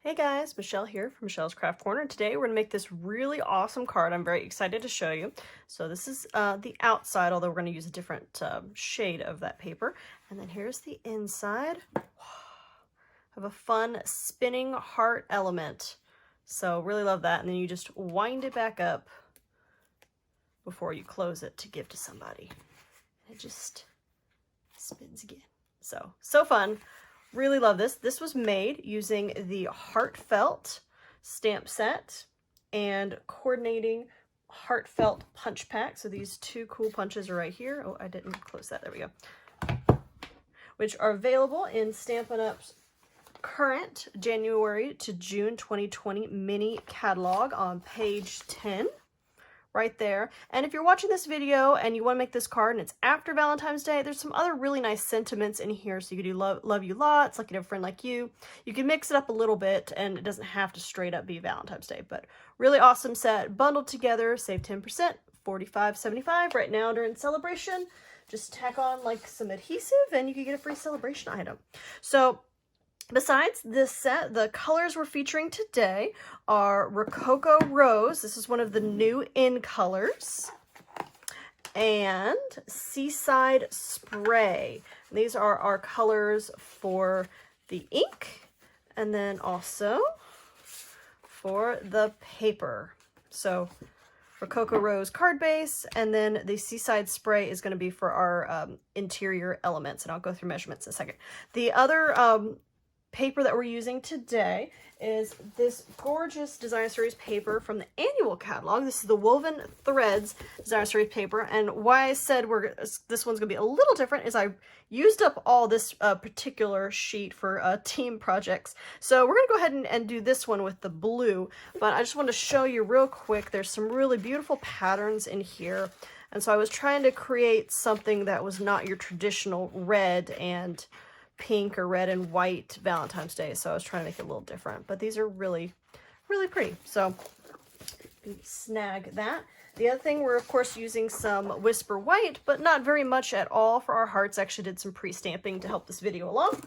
Hey guys, Michelle here from Michelle's Craft Corner. Today we're going to make this really awesome card. I'm very excited to show you. So this is the outside, although we're going to use a different shade of that paper. And then here's the inside. Have a fun spinning heart element. So really love that. And then you just wind it back up before you close it to give to somebody. It just spins again. So fun. Really love this. This was made using the Heartfelt stamp set and coordinating Heartfelt punch pack. So these two cool punches are right here. Oh, I didn't close that. There we go. Which are available in Stampin' Up's current January to June 2020 mini catalog on page 10. Right there. And if you're watching this video and you want to make this card and it's after Valentine's Day, there's some other really nice sentiments in here. So you could do love you lots, like you have a friend like you. You can mix it up a little bit and it doesn't have to straight up be Valentine's Day, but really awesome set bundled together. Save 10%, $45.75 right now during celebration. Just tack on like some adhesive and you can get a free celebration item. So besides this set, the colors we're featuring today are Rococo Rose. This is one of the new in colors. And Seaside Spray. These are our colors for the ink and then also for the paper. So Rococo Rose card base, and then the Seaside Spray is going to be for our interior elements, and I'll go through measurements in a second. The other paper that we're using today is this gorgeous Designer Series paper from the annual catalog. This is the Woven Threads Designer Series paper, and why I said this one's gonna be a little different is I used up all this particular sheet for team projects. So we're gonna go ahead and do this one with the blue, but I just want to show you real quick. There's some really beautiful patterns in here, and so I was trying to create something that was not your traditional red and pink or red and white Valentine's Day, so I was trying to make it a little different, but these are really pretty, so snag that. The other thing, we're of course using some Whisper White, but not very much at all for our hearts. I actually did some pre-stamping to help this video along.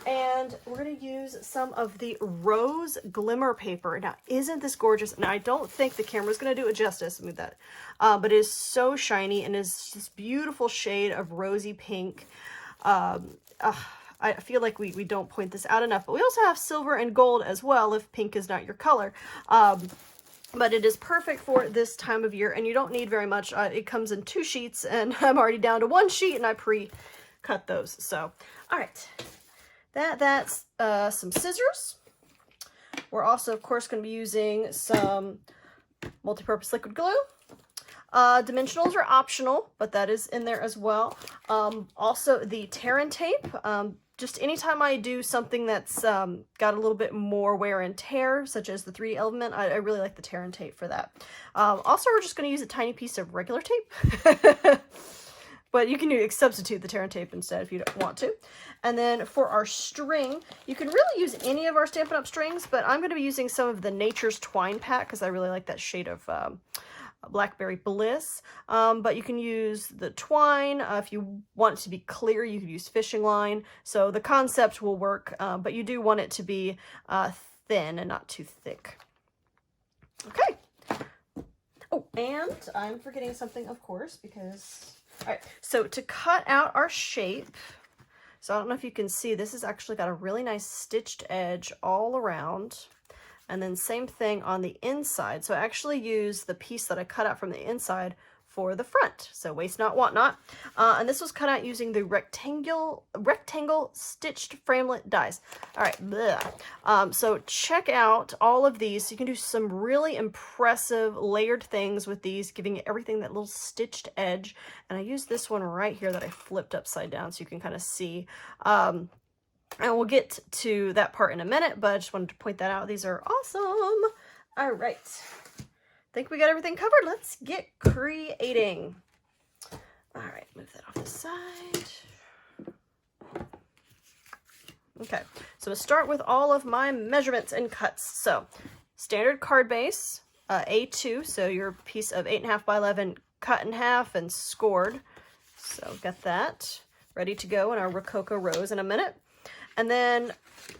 And we're going to use some of the Rose Glimmer paper. Now, isn't this gorgeous? Now, I don't think the camera's going to do it justice. Move that. But it is so shiny and is this beautiful shade of rosy pink. I feel like we don't point this out enough, but we also have silver and gold as well if pink is not your color. But it is perfect for this time of year, and you don't need very much. It comes in 2 sheets, and I'm already down to 1 sheet, and I pre-cut those. So, all right, that's some scissors. We're also, of course, going to be using some multi-purpose liquid glue. Dimensionals are optional, but that is in there as well. Also, the tear and tape. Just anytime I do something that's got a little bit more wear and tear, such as the 3D element, I really like the tear and tape for that. Also, we're just going to use a tiny piece of regular tape. But you can substitute the tear and tape instead if you don't want to. And then for our string, you can really use any of our Stampin' Up! Strings, but I'm going to be using some of the Nature's Twine pack because I really like that shade of Blackberry Bliss, but you can use the twine. If you want it to be clear, you could use fishing line. So the concept will work, but you do want it to be thin and not too thick. Okay. Oh, and I'm forgetting something, of course, because... All right, so to cut out our shape, so I don't know if you can see, this has actually got a really nice stitched edge all around. And then same thing on the inside. So I actually use the piece that I cut out from the inside for the front. So waste not, want not. And this was cut out using the rectangle stitched framelit dies. All right, so check out all of these. So you can do some really impressive layered things with these, giving everything that little stitched edge. And I use this one right here that I flipped upside down so you can kind of see. And we'll get to that part in a minute, but I just wanted to point that out. These are awesome. All right. Think we got everything covered. Let's get creating. All right, move that off the side. Okay, so we'll start with all of my measurements and cuts. So standard card base, A2, so your piece of 8.5 by 11 cut in half and scored. So got that ready to go in our Rococo Rose in a minute. And then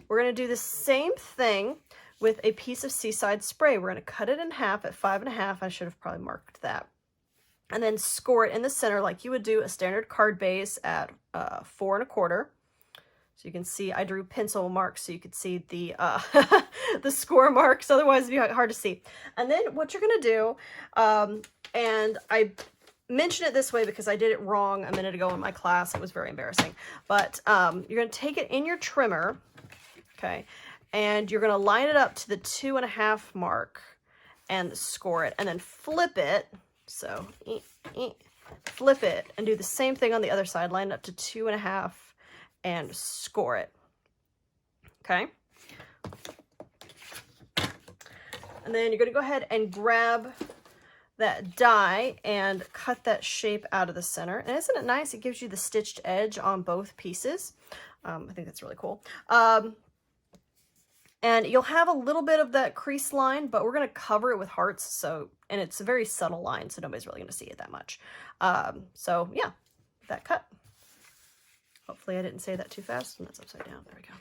we're going to do the same thing with a piece of Seaside spray. We're going to cut it in half at 5.5. I should have probably marked that. And then score it in the center like you would do a standard card base at 4.25. So you can see I drew pencil marks so you could see the the score marks. Otherwise, it'd be hard to see. And then what you're going to do, and I mention it this way because I did it wrong a minute ago in my class. It was very embarrassing. But you're going to take it in your trimmer, okay, and you're going to line it up to the 2.5 mark and score it, and then flip it. So flip it and do the same thing on the other side. Line it up to 2.5 and score it. Okay. And then you're going to go ahead and grab that die and cut that shape out of the center. And isn't it nice? It gives you the stitched edge on both pieces. I think that's really cool. And you'll have a little bit of that crease line, but we're going to cover it with hearts. So, and it's a very subtle line, so nobody's really going to see it that much. So yeah, that cut. Hopefully I didn't say that too fast, and that's upside down. There we go.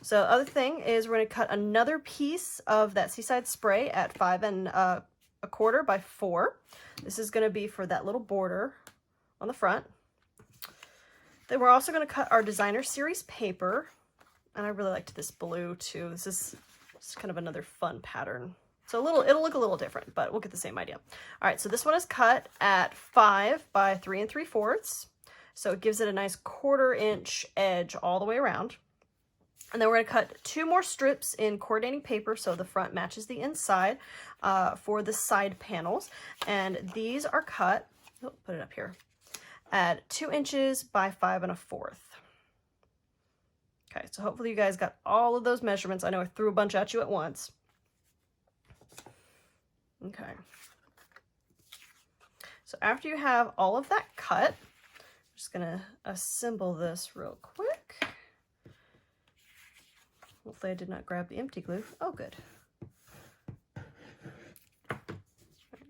So other thing is we're going to cut another piece of that Seaside spray at 5.25 by 4. This is going to be for that little border on the front. Then we're also going to cut our designer series paper. And I really liked this blue too. This is just kind of another fun pattern. So it'll look a little different, but we'll get the same idea. All right, so this one is cut at 5 by 3 3/4. So it gives it a nice 1/4 inch edge all the way around. And then we're going to cut 2 more strips in coordinating paper so the front matches the inside for the side panels. And these are cut, put it up here, at 2 inches by 5 1/4. Okay, so hopefully you guys got all of those measurements. I know I threw a bunch at you at once. Okay. So after you have all of that cut, I'm just going to assemble this real quick. Hopefully I did not grab the empty glue. Oh, good.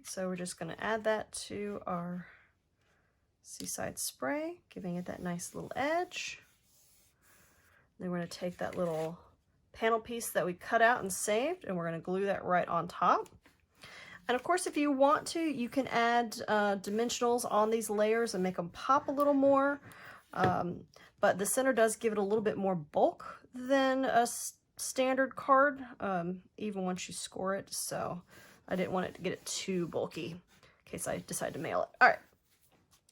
So we're just going to add that to our Seaside spray, giving it that nice little edge. Then we're going to take that little panel piece that we cut out and saved, and we're going to glue that right on top. And of course, if you want to, you can add dimensionals on these layers and make them pop a little more. But the center does give it a little bit more bulk than a standard card, even once you score it. So I didn't want it to get it too bulky in case I decide to mail it. All right.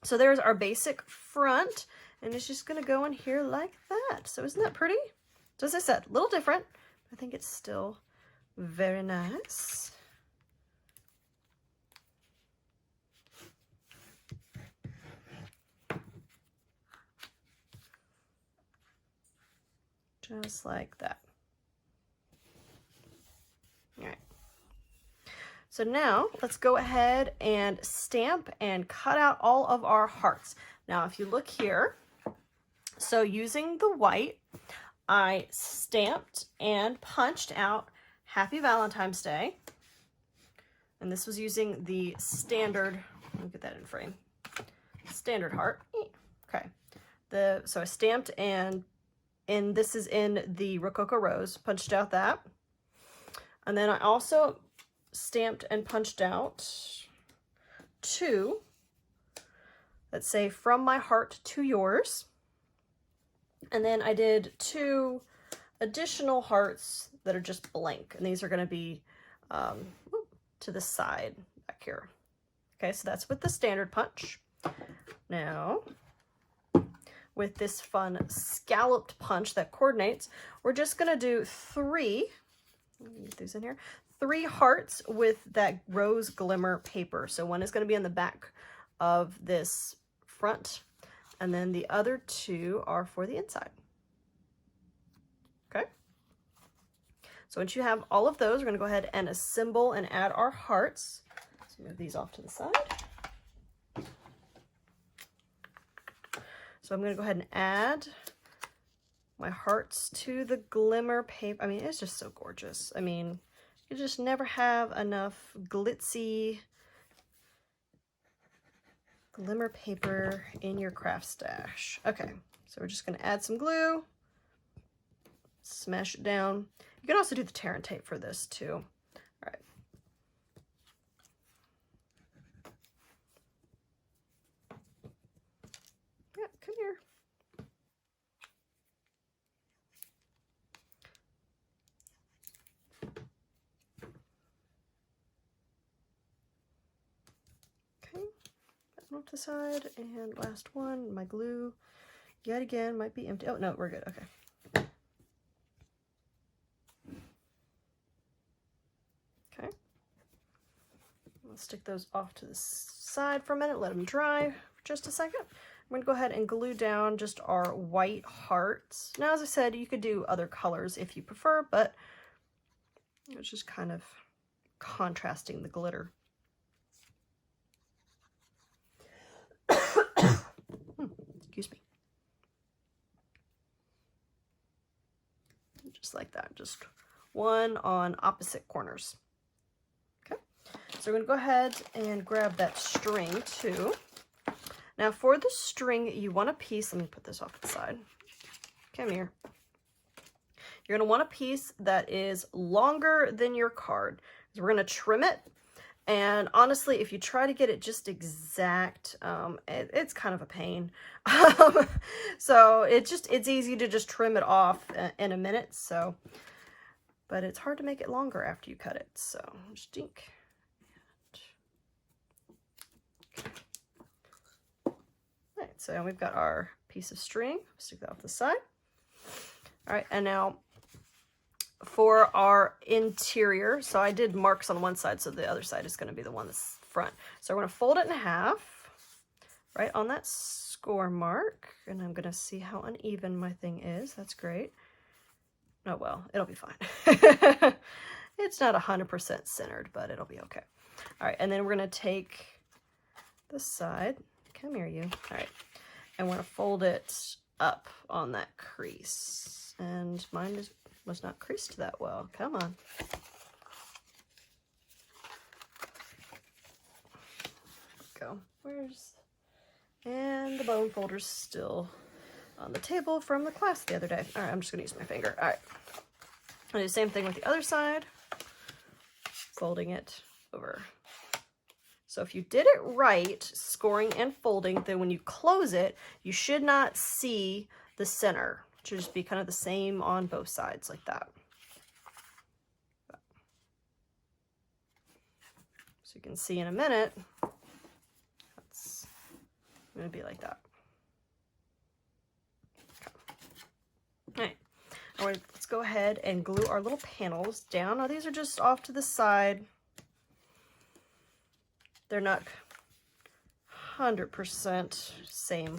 So there's our basic front. And it's just going to go in here like that. So isn't that pretty? So as I said, a little different. I think it's still very nice. Just like that. All right. So now let's go ahead and stamp and cut out all of our hearts. Now, if you look here, so using the white, I stamped and punched out Happy Valentine's Day. And this was using the standard, let me get that in frame, standard heart. Okay. So I stamped and this is in the Rococo Rose, punched out that. And then I also stamped and punched out 2 that say from my heart to yours. And then I did 2 additional hearts that are just blank. And these are going to be to the side back here. Okay, so that's with the standard punch. Now, with this fun scalloped punch that coordinates, we're just going to do 3, let me get these in here, 3 hearts with that rose glimmer paper. So one is going to be on the back of this front, and then the other 2 are for the inside. Okay. So once you have all of those, we're going to go ahead and assemble and add our hearts. So move these off to the side. So I'm going to go ahead and add my hearts to the glimmer paper. I mean, it's just so gorgeous. I mean, you just never have enough glitzy glimmer paper in your craft stash. Okay, So we're just going to add some glue, smash it down. You can also do the tear and tape for this too. All right. Yeah, come here. Okay, that one off to the side, and last one, my glue, yet again, might be empty. Oh, no, we're good, okay. Okay. Let's stick those off to the side for a minute, let them dry for just a second. I'm going to go ahead and glue down just our white hearts. Now, as I said, you could do other colors if you prefer, but it's just kind of contrasting the glitter. Excuse me. Just like that, just one on opposite corners. Okay, so we're going to go ahead and grab that string too. Now for the string, you want a piece, let me put this off to the side. Come here. You're going to want a piece that is longer than your card. So we're going to trim it. And honestly, if you try to get it just exact, it's kind of a pain. So it's easy to just trim it off in a minute. So, but it's hard to make it longer after you cut it. So just dink. All right, so we've got our piece of string. Stick that off the side. All right, and now for our interior, so I did marks on one side, so the other side is going to be the one that's front. So we're going to fold it in half, right on that score mark, and I'm going to see how uneven my thing is. That's great. Oh, well, it'll be fine. It's not 100% centered, but it'll be okay. All right, and then we're going to take this side. Come here, you. All right, and we're going to fold it up on that crease, and mine was not creased that well. Come on. Go. And the bone folder's still on the table from the class the other day. All right, I'm just gonna use my finger. All right. I'll do the same thing with the other side. Folding it over. So if you did it right, scoring and folding, then when you close it, you should not see the center. It should just be kind of the same on both sides like that. So you can see in a minute, that's going to be like that. Okay. All right, let's go ahead and glue our little panels down. Now these are just off to the side. They're not 100% same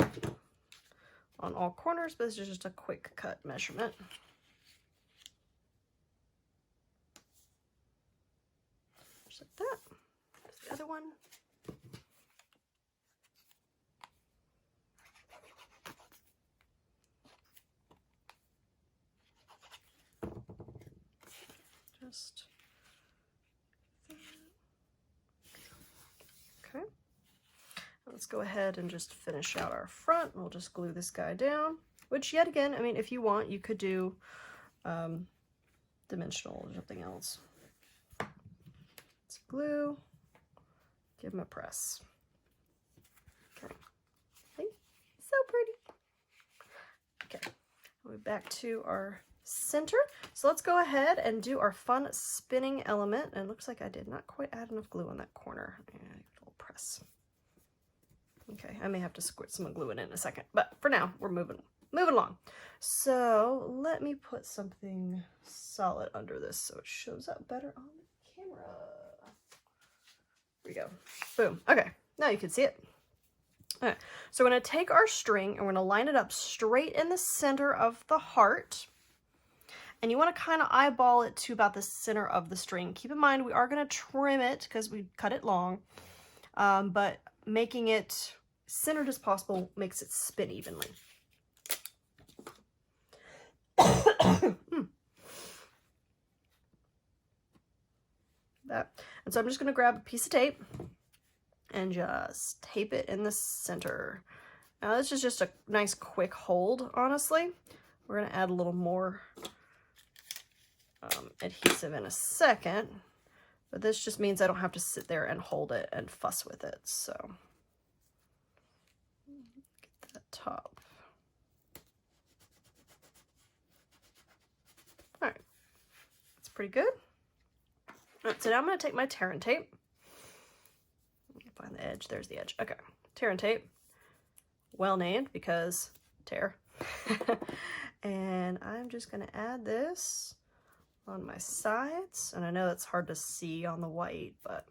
on all corners, but this is just a quick cut measurement. Just like that. There's the other one. Just okay. Let's go ahead and just finish out our front. We'll just glue this guy down, which yet again, I mean, if you want, you could do dimensional or something else. Let's glue, give him a press. Okay, see? So pretty. Okay, we're back to our center. So let's go ahead and do our fun spinning element. And it looks like I did not quite add enough glue on that corner. A little press. Okay, I may have to squirt some glue in a second, but for now we're moving along. So let me put something solid under this so it shows up better on the camera. Here we go. Boom. Okay, now you can see it. All right, so we're going to take our string and we're going to line it up straight in the center of the heart. And you want to kind of eyeball it to about the center of the string. Keep in mind, we are going to trim it because we cut it long, but making it centered as possible makes it spin evenly. That. And so I'm just going to grab a piece of tape and just tape it in the center. Now this is just a nice quick hold, honestly. We're gonna add a little more adhesive in a second, but this just means I don't have to sit there and hold it and fuss with it. So get that top. All right, that's pretty good. All right, so now I'm gonna take my tear and tape. Find the edge, there's the edge. Okay, tear and tape. Well named because tear. And I'm just going to add this on my sides. And I know that's hard to see on the white, but...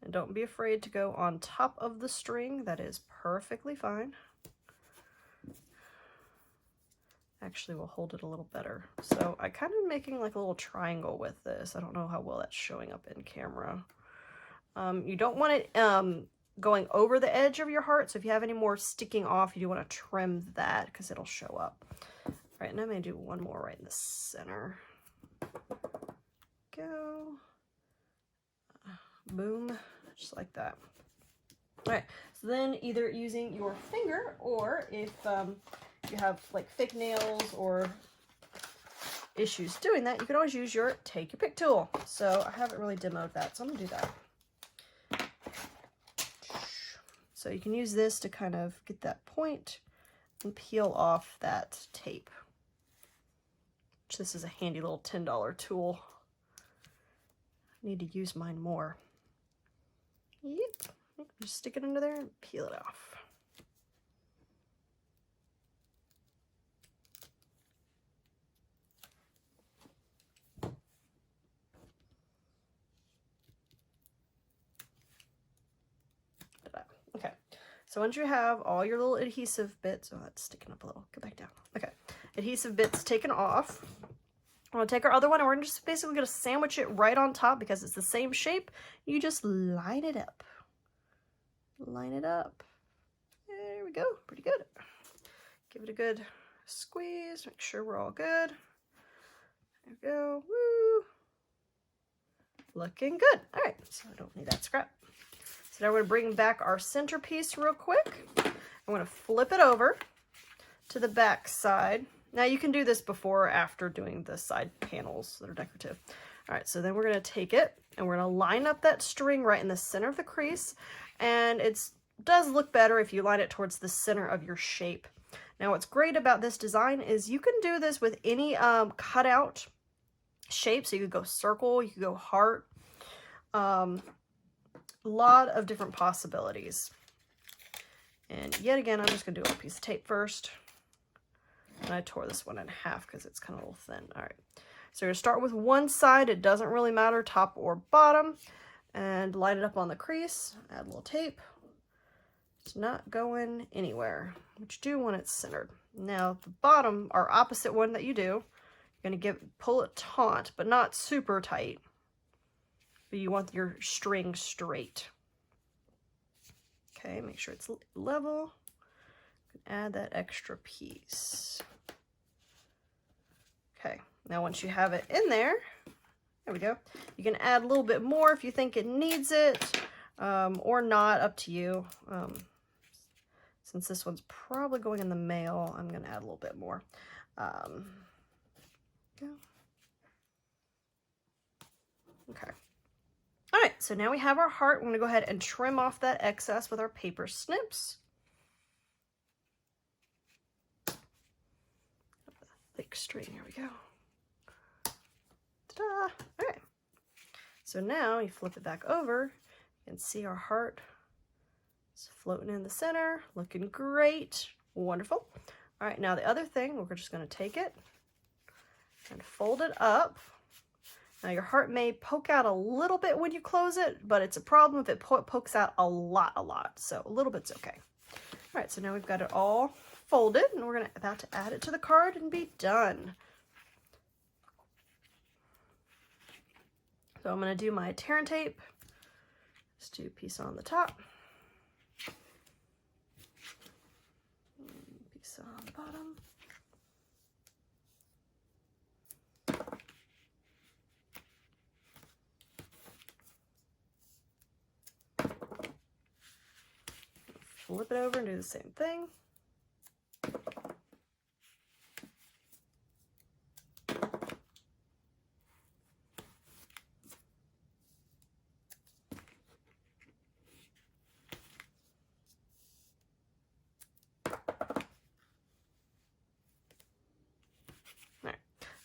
And don't be afraid to go on top of the string. That is perfectly fine. Actually, we'll hold it a little better. So I kind of making like a little triangle with this. I don't know how well that's showing up in camera. You don't want it going over the edge of your heart, so if you have any more sticking off, you do want to trim that because it'll show up. All right, and I'm going to do one more right in the center. Go. Boom, just like that. All right, so then either using your finger, or if you have like fake nails or issues doing that, you can always use your take your pick tool. So I haven't really demoed that, so I'm going to do that. So you can use this to kind of get that point and peel off that tape. This is a handy little $10 tool. I need to use mine more. Yep, just stick it under there and peel it off. Okay, so once you have all your little adhesive bits, oh, that's sticking up a little, go back down. Okay, adhesive bits taken off. I'm gonna take our other one and we're just basically gonna sandwich it right on top because it's the same shape. You just line it up. Line it up. There we go, pretty good. Give it a good squeeze, make sure we're all good. There we go, woo. Looking good. All right, so I don't need that scrap. So now we're going to bring back our centerpiece real quick. I'm going to flip it over to the back side. Now you can do this before or after doing the side panels that are decorative. All right, so then we're going to take it and we're going to line up that string right in the center of the crease. And it does look better if you line it towards the center of your shape. Now what's great about this design is you can do this with any cutout shape. So you could go circle, you could go heart. A lot of different possibilities. And yet again, I'm just going to do a piece of tape first. And I tore this one in half because it's kind of a little thin. All right. So you're going to start with one side. It doesn't really matter, top or bottom. And line it up on the crease. Add a little tape. It's not going anywhere, but you do want it centered. Now the bottom, our opposite one that you do, you're going to pull it taut, but not super tight. But you want your string straight. Okay, make sure it's level. Add that extra piece. Okay, now once you have it in there we go. You can add a little bit more if you think it needs it, or not, up to you. Since this one's probably going in the mail, I'm gonna add a little bit more. Go. Okay. All right, so now we have our heart. I'm going to go ahead and trim off that excess with our paper snips. Thick string, here we go. Ta-da! All right. So now you flip it back over. You can see our heart is floating in the center, looking great. Wonderful. All right, now the other thing, we're just going to take it and fold it up. Now your heart may poke out a little bit when you close it, but it's a problem if it pokes out a lot. So a little bit's okay. All right, so now we've got it all folded and we're about to add it to the card and be done. So I'm gonna do my tear and tape. Just do a piece on the top. Piece on the bottom. flip it over and do the same thing.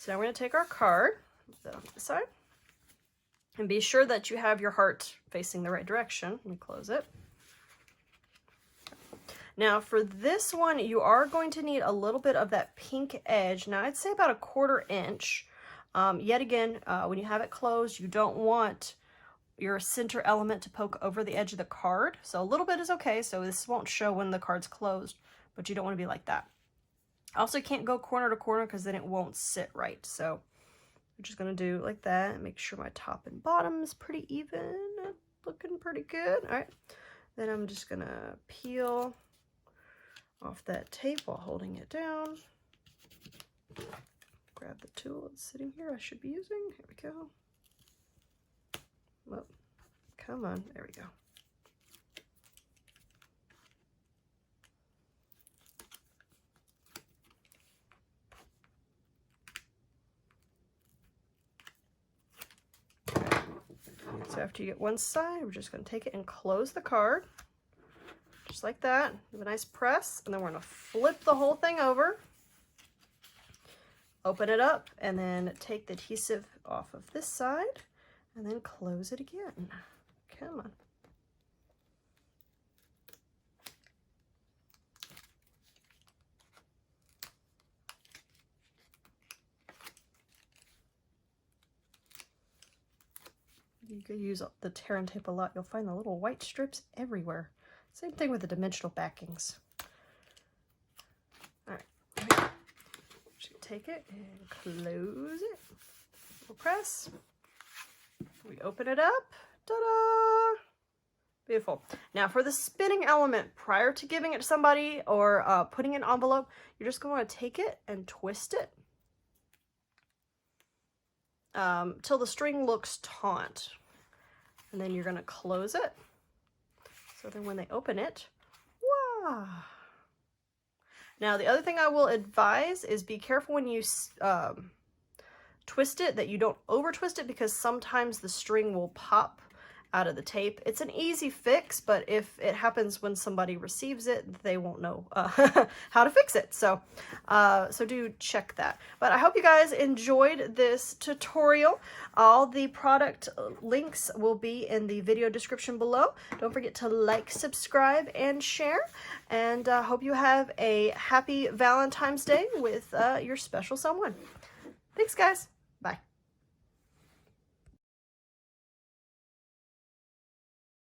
So now we're going to take our card, put that on the side, and be sure that you have your heart facing the right direction. Let me close it. Now for this one, you are going to need a little bit of that pink edge. Now I'd say about 1/4 inch. Yet again, when you have it closed, you don't want your center element to poke over the edge of the card. So a little bit is okay. So this won't show when the card's closed, but you don't want to be like that. Also can't go corner to corner because then it won't sit right. So I'm just going to do like that and make sure my top and bottom is pretty even. Looking pretty good. All right. Then I'm just going to peel off that tape while holding it down. Grab the tool that's sitting here I should be using. Here we go. Well, come on. There we go. So after you get one side, we're just going to take it and close the card. Just like that. Give a nice press. And then we're going to flip the whole thing over. Open it up. And then take the adhesive off of this side. And then close it again. Come on. You could use the tear and tape a lot. You'll find the little white strips everywhere. Same thing with the dimensional backings. All right. Just take it and close it. We'll press. We open it up. Ta-da! Beautiful. Now for the spinning element, prior to giving it to somebody or putting in an envelope, you're just going to take it and twist it till the string looks taut. And then you're going to close it. So then when they open it, wow. Now the other thing I will advise is be careful when you twist it, that you don't over twist it, because sometimes the string will pop out of the tape. It's an easy fix, but if it happens when somebody receives it, they won't know how to fix it. So do check that. But I hope you guys enjoyed this tutorial. All the product links will be in the video description below. Don't forget to like, subscribe, and share. And hope you have a happy Valentine's Day with your special someone. Thanks, guys. Bye.